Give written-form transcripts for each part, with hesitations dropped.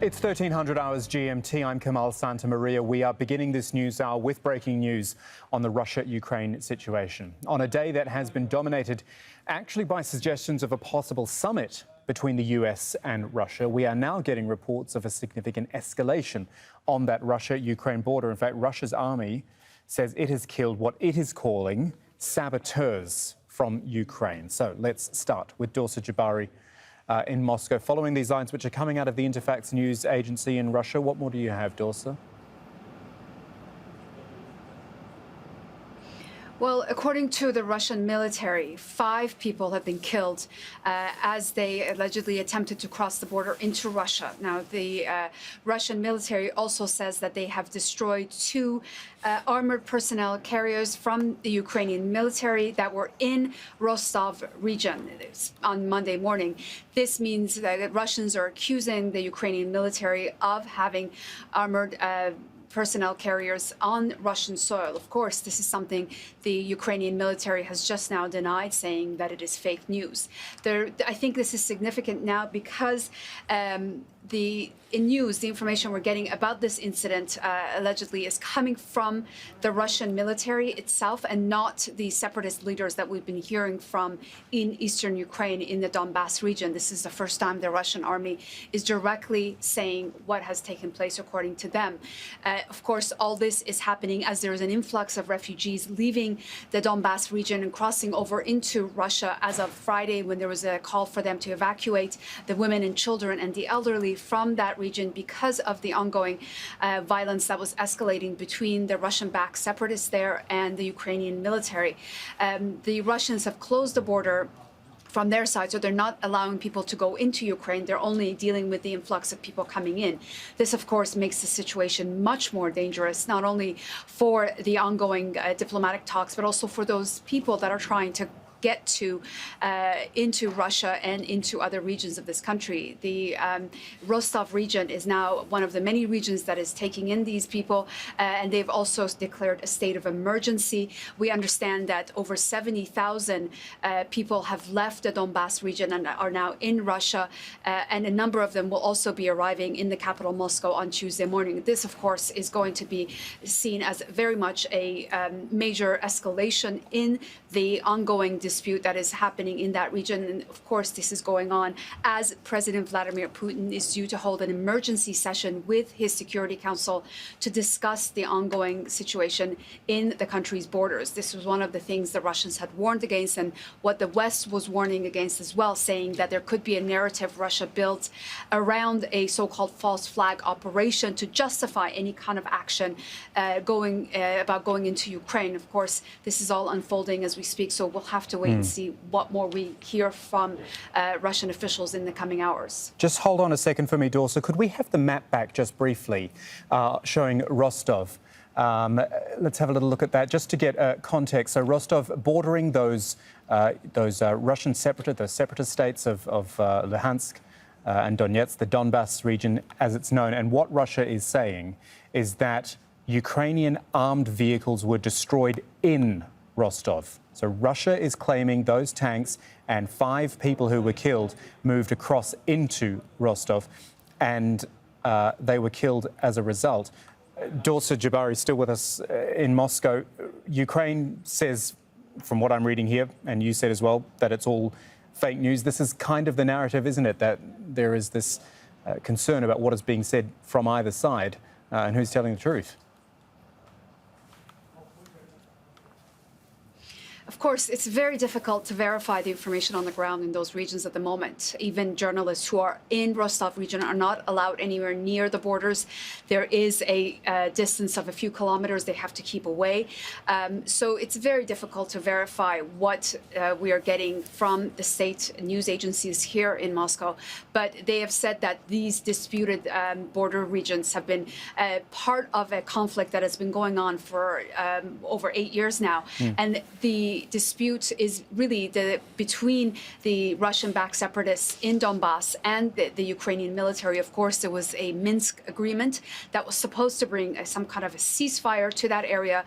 It's 1300 hours GMT. I'm Kamal Santamaria. We are beginning this news hour with breaking news on the Russia-Ukraine situation. On a day that has been dominated actually by suggestions of a possible summit between the US and Russia, we are now getting reports of a significant escalation on that Russia-Ukraine border. In fact, Russia's army says it has killed what it is calling saboteurs from Ukraine. So let's start with Dorsa Jabari in Moscow. Following these lines, which are coming out of the Interfax news agency in Russia, what more do you have, Dorsa? Well, according to the Russian military, 5 people have been killed as they allegedly attempted to cross the border into Russia. Now, the Russian military also says that they have destroyed 2 armored personnel carriers from the Ukrainian military that were in Rostov region on Monday morning. This means that Russians are accusing the Ukrainian military of having armored personnel carriers on Russian soil. Of course, this is something the Ukrainian military has just now denied, saying that it is fake news. I think this is significant now because the information we're getting about this incident allegedly is coming from the Russian military itself and not the separatist leaders that we've been hearing from in eastern Ukraine in the Donbass region. This is the first time the Russian army is directly saying what has taken place according to them. Of course, all this is happening as there is an influx of refugees leaving the Donbass region and crossing over into Russia as of Friday, when there was a call for them to evacuate the women and children and the elderly from that region because of the ongoing violence that was escalating between the Russian-backed separatists there and the Ukrainian military. The Russians have closed the border from their side, so they're not allowing people to go into Ukraine. They're only dealing with the influx of people coming in. This, of course, makes the situation much more dangerous, not only for the ongoing diplomatic talks, but also for those people that are trying to get to into Russia and into other regions of this country. The Rostov region is now one of the many regions that is taking in these people, and they've also declared a state of emergency. We understand that over 70,000 people have left the Donbass region and are now in Russia, and a number of them will also be arriving in the capital, Moscow, on Tuesday morning. This, of course, is going to be seen as very much a major escalation in the ongoing dispute that is happening in that region. And of course, this is going on as President Vladimir Putin is due to hold an emergency session with his Security Council to discuss the ongoing situation in the country's borders. This was one of the things the Russians had warned against, and what the West was warning against as well, saying that there could be a narrative Russia built around a so-called false flag operation to justify any kind of action about going into Ukraine. Of course, this is all unfolding as we speak, so we'll have to wait and see what more we hear from Russian officials in the coming hours. Just hold on a second for me, Dorsa. Could we have the map back just briefly showing Rostov? Let's have a little look at that just to get context. So Rostov bordering those Russian separatist states of Luhansk and Donetsk, the Donbass region as it's known. And what Russia is saying is that Ukrainian armed vehicles were destroyed in Rostov. So Russia is claiming those tanks and 5 people who were killed moved across into Rostov, and they were killed as a result. Dorsa Jabari still with us in Moscow. Ukraine says, from what I'm reading here, and you said as well, that it's all fake news. This is kind of the narrative, isn't it, that there is this concern about what is being said from either side and who's telling the truth? Of course, it's very difficult to verify the information on the ground in those regions at the moment. Even journalists who are in Rostov region are not allowed anywhere near the borders. There is a distance of a few kilometers they have to keep away. So it's very difficult to verify what we are getting from the state news agencies here in Moscow. But they have said that these disputed border regions have been part of a conflict that has been going on for over 8 years now. And the dispute is really between the Russian-backed separatists in Donbass and the Ukrainian military. Of course, there was a Minsk agreement that was supposed to bring some kind of a ceasefire to that area,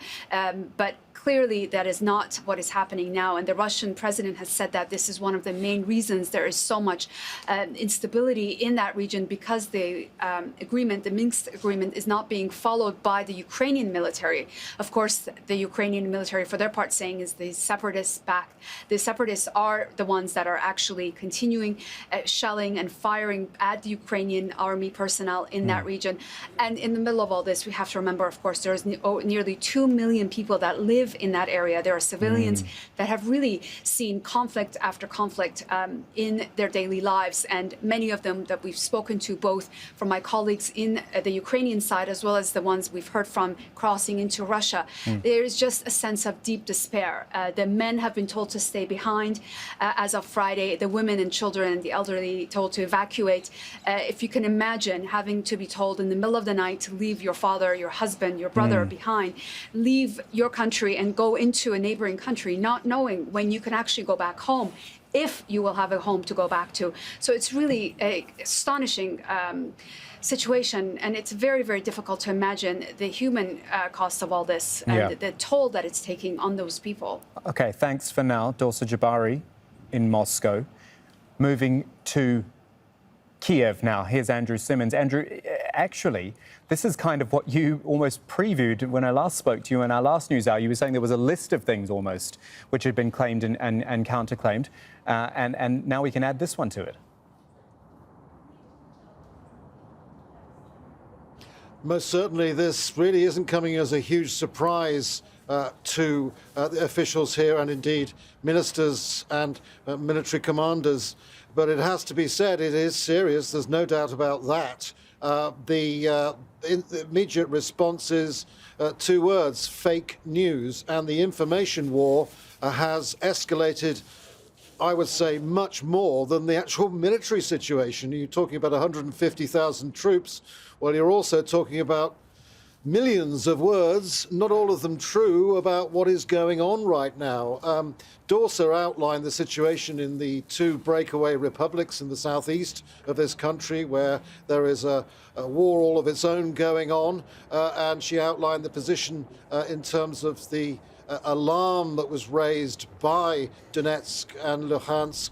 but Clearly, that is not what is happening now. And the Russian president has said that this is one of the main reasons there is so much instability in that region, because the agreement, the Minsk agreement, is not being followed by the Ukrainian military. Of course, the Ukrainian military, for their part, saying is the separatists back. The separatists are the ones that are actually continuing shelling and firing at the Ukrainian army personnel in that region. And in the middle of all this, we have to remember, of course, there's nearly 2 million people that live in that area. There are civilians that have really seen conflict after conflict in their daily lives, and many of them that we've spoken to, both from my colleagues in the Ukrainian side as well as the ones we've heard from crossing into Russia. There is just a sense of deep despair. The men have been told to stay behind as of Friday, the women and children and the elderly told to evacuate. If you can imagine having to be told in the middle of the night to leave your father, your husband, your brother behind, leave your country and go into a neighboring country, not knowing when you can actually go back home, if you will have a home to go back to. So it's really an astonishing situation, and it's very, very difficult to imagine the human cost of all this and the toll that it's taking on those people. Okay, thanks for now, Dorsa Jabari in Moscow. Moving to Kiev now. Here's Andrew Simmons. Andrew, actually, this is kind of what you almost previewed when I last spoke to you in our last news hour. You were saying there was a list of things almost which had been claimed and counterclaimed, and now we can add this one to it. Most certainly, this really isn't coming as a huge surprise to the officials here, and indeed ministers and military commanders. But it has to be said, it is serious. There's no doubt about that. The immediate response is two words: fake news. And the information war has escalated, I would say, much more than the actual military situation. You're talking about 150,000 troops. Well, you're also talking about millions of words, not all of them true, about what is going on right now. Dorsa outlined the situation in the two breakaway republics in the southeast of this country, where there is a war all of its own going on, and she outlined the position in terms of the alarm that was raised by Donetsk and Luhansk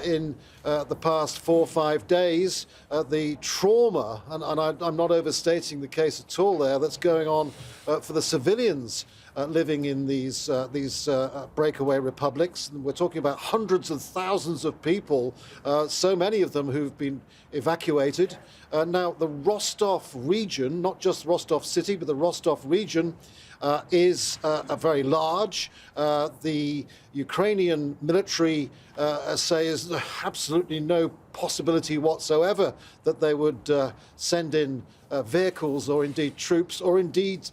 in the past 4 or 5 days, the trauma, and I'm not overstating the case at all there, that's going on for the civilians living in these breakaway republics. And we're talking about hundreds of thousands of people, so many of them who've been evacuated. Now, the Rostov region, not just Rostov city, but the Rostov region, is very large. The Ukrainian military say is absolutely no possibility whatsoever that they would send in vehicles or indeed troops or indeed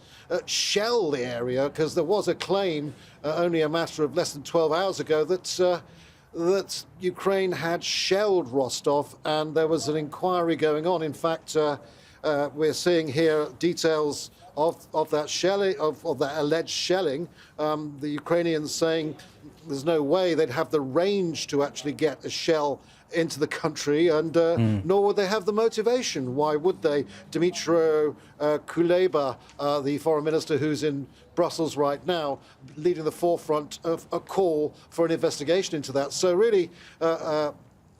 shell the area, because there was a claim only a matter of less than 12 hours ago that Ukraine had shelled Rostov, and there was an inquiry going on. In fact, we're seeing here details of that shelling, of that alleged shelling. The Ukrainians saying there's no way they'd have the range to actually get a shell into the country, and nor would they have the motivation. Why would they? Dmytro Kuleba, the foreign minister who's in Brussels right now, leading the forefront of a call for an investigation into that. So really,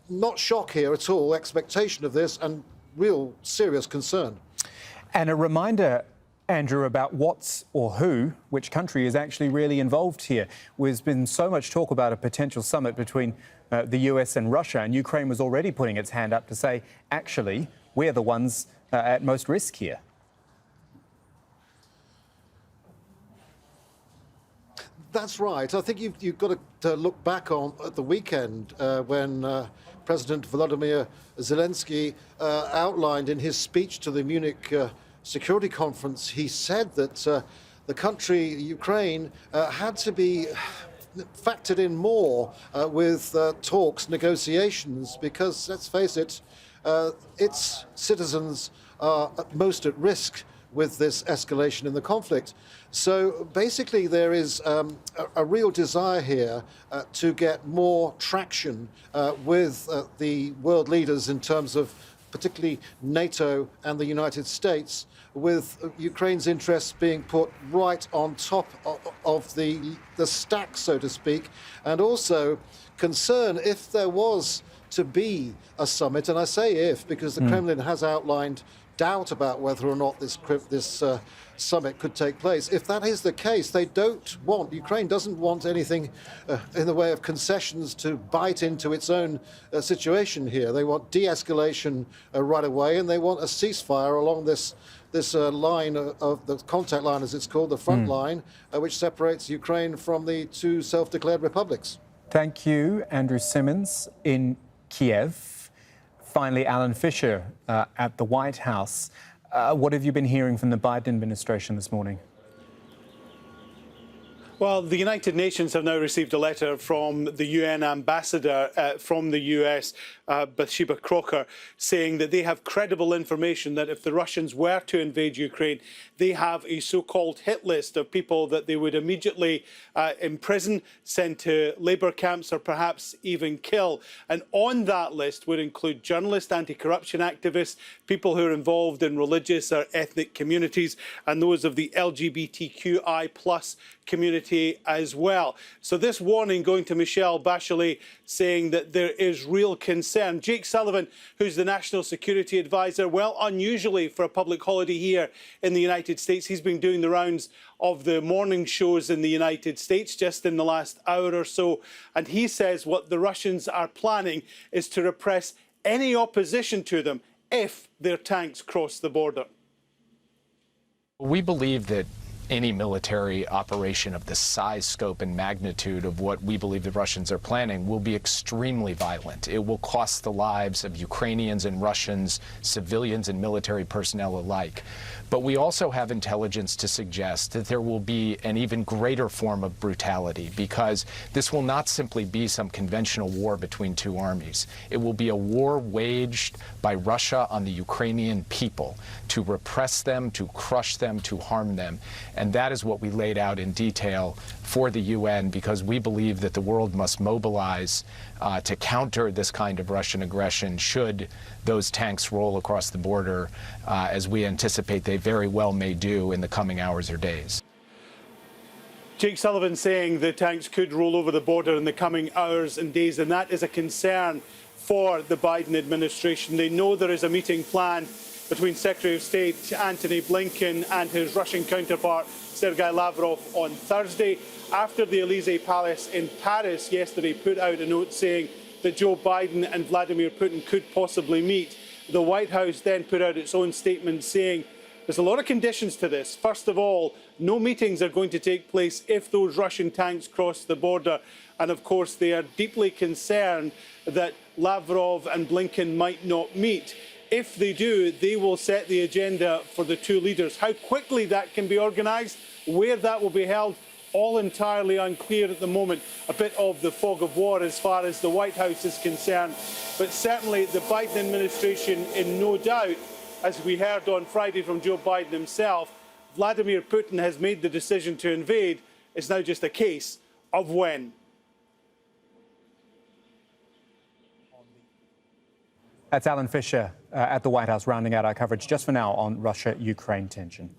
not shock here at all, expectation of this, and real serious concern. And a reminder, Andrew, about what's or who, which country is actually really involved here. There's been so much talk about a potential summit between the US and Russia, and Ukraine was already putting its hand up to say, actually, we're the ones at most risk here. That's right. I think you've got to look back at the weekend when President Volodymyr Zelensky outlined in his speech to the Munich Security Conference. He said that the country, Ukraine, had to be factored in more with talks, negotiations, because, let's face it, its citizens are most at risk with this escalation in the conflict. So basically there is a real desire here to get more traction with the world leaders in terms of particularly NATO and the United States, with Ukraine's interests being put right on top of the stack, so to speak, and also concern if there was to be a summit, and I say if because the Kremlin has outlined doubt about whether or not this summit could take place. If that is the case, Ukraine doesn't want anything in the way of concessions to bite into its own situation here. They want de-escalation right away, and they want a ceasefire along this line of the contact line, as it's called, the front line, which separates Ukraine from the two self-declared republics. Thank you, Andrew Simmons in Kiev. Finally, Alan Fisher at the White House. What have you been hearing from the Biden administration this morning? Well, the United Nations have now received a letter from the UN ambassador from the US, Bathsheba Crocker, saying that they have credible information that if the Russians were to invade Ukraine, they have a so-called hit list of people that they would immediately imprison, send to labour camps, or perhaps even kill. And on that list would include journalists, anti-corruption activists, people who are involved in religious or ethnic communities, and those of the LGBTQI+ community as well. So this warning going to Michelle Bachelet, saying that there is real concern. Jake Sullivan, who's the National Security Advisor, well, unusually for a public holiday here in the United States, he's been doing the rounds of the morning shows in the United States just in the last hour or so. And he says what the Russians are planning is to repress any opposition to them if their tanks cross the border. We believe that any military operation of the size, scope, and magnitude of what we believe the Russians are planning will be extremely violent. It will cost the lives of Ukrainians and Russians, civilians and military personnel alike. But we also have intelligence to suggest that there will be an even greater form of brutality, because this will not simply be some conventional war between two armies. It will be a war waged by Russia on the Ukrainian people to repress them, to crush them, to harm them. And that is what we laid out in detail for the UN, because we believe that the world must mobilize to counter this kind of Russian aggression should those tanks roll across the border, as we anticipate they very well may do in the coming hours or days. Jake Sullivan saying the tanks could roll over the border in the coming hours and days, and that is a concern for the Biden administration. They know there is a meeting planned between Secretary of State Antony Blinken and his Russian counterpart Sergei Lavrov on Thursday, after the Elysee Palace in Paris yesterday put out a note saying that Joe Biden and Vladimir Putin could possibly meet. The White House then put out its own statement saying there's a lot of conditions to this. First of all, no meetings are going to take place if those Russian tanks cross the border. And of course, they are deeply concerned that Lavrov and Blinken might not meet. If they do, they will set the agenda for the two leaders. How quickly that can be organised, where that will be held, all entirely unclear at the moment. A bit of the fog of war as far as the White House is concerned. But certainly the Biden administration in no doubt, as we heard on Friday from Joe Biden himself, Vladimir Putin has made the decision to invade. It's now just a case of when. That's Alan Fisher at the White House rounding out our coverage just for now on Russia-Ukraine tension.